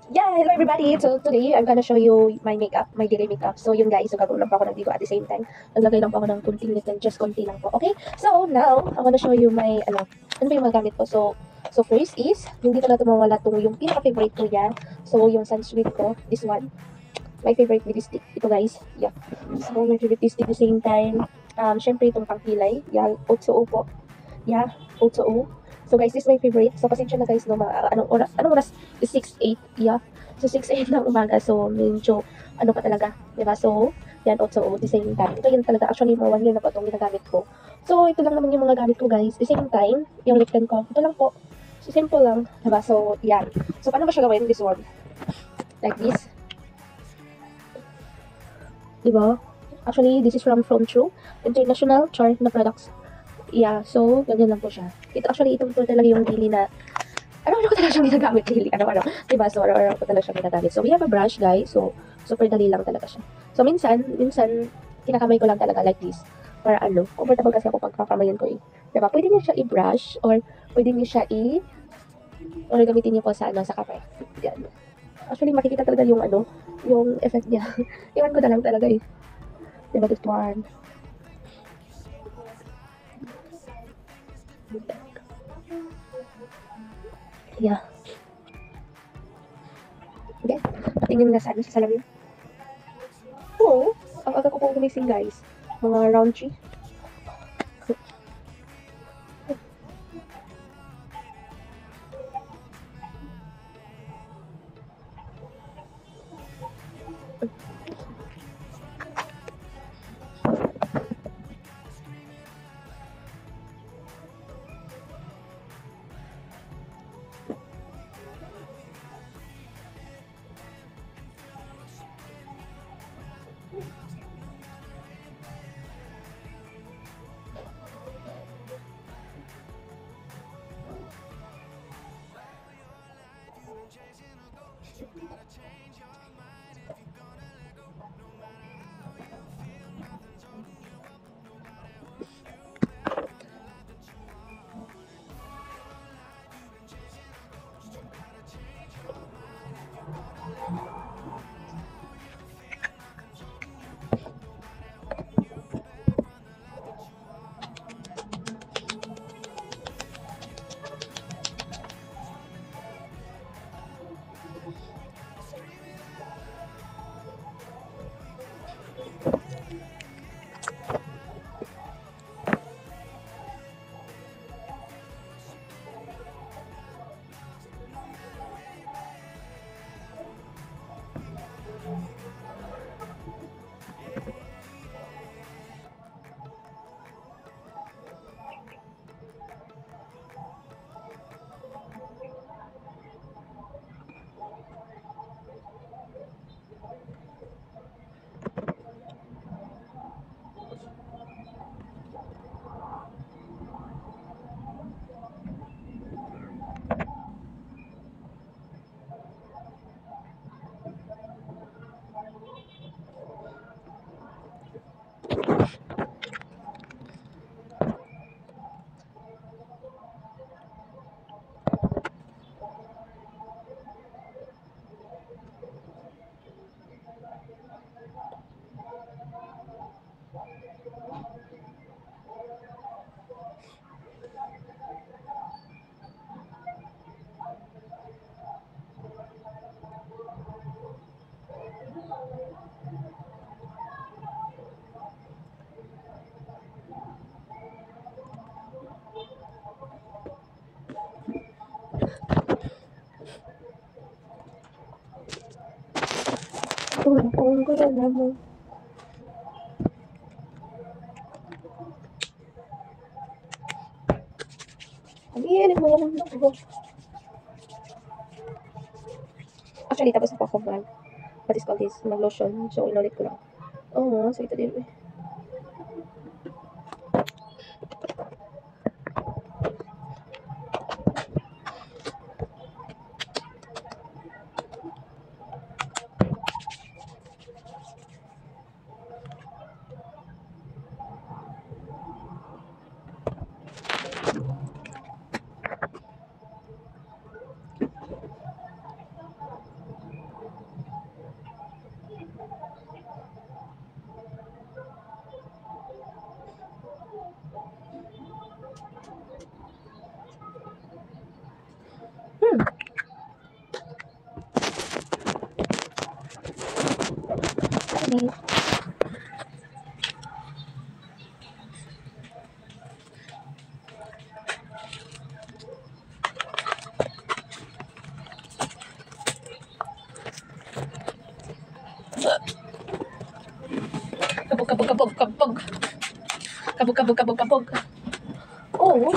Yeah, hello everybody. So today I'm gonna show you my makeup, my daily makeup. So yun guys, so gagawin lang po ako ng dito at the same time. Naglagay lang po ako ng kunting little, just konti lang po. Okay? So now, I'm gonna show you my ano ba yung mga gamit ko. So first is, hindi talaga mawala tong yung pinaka-favorite ko yan. So yung sunscreen ko, this one. My favorite lipstick. Ito guys. Yeah. So my favorite lipstick at the same time. Syempre itong pangkilay. Yeah, Otso po. Yeah, O2O. So guys, this is my favorite. So pasensya na guys, no, anong oras? Is 6:08. Yeah. So 6:08 ng umaga. So medyo ano pa talaga, 'di ba? So yan O2O the same time. Ito yun talaga actually mga 1 year na po itong ginagamit ko. So ito lang naman yung mga gamit ko guys. The same time, yung lip tint ko. Ito lang po. So simple lang, 'di ba? So yan. So paano ba siya gawin? This one. Like this. 'Di ba? Actually, this is from True International Chart na products. Yeah, so ganyan lang po siya. Ito po talaga yung daily na araw-araw ko talaga siyang ginagamit daily, araw-araw. Diba? So, araw-araw ko talaga siyang ginagamit. So, we have a brush, guys. So, super dali lang talaga siya. So, minsan, kinakamay ko lang talaga like this. Para ano, comfortable kasi ako pagkakamayan ko eh. Diba? Pwede niyo siya i-brush or pwede niyo siya or gamitin niyo po sa ano, sa kamay. Yan. Actually, makikita talaga yung ano, yung effect niya. Iwan ko na lang talaga eh. Diba, this one? Yeah. Okay. Patingin nga sa ano, sa salamin. Oo. Ang aga ko po gumising, guys. Mga around 3. Tumpong ko na naman. Sabihin mo yung ko. Actually, tapos na po ako what is called this, mag-lotion. So, inulit ko lang. Oo, so ito din. kabog. Oh,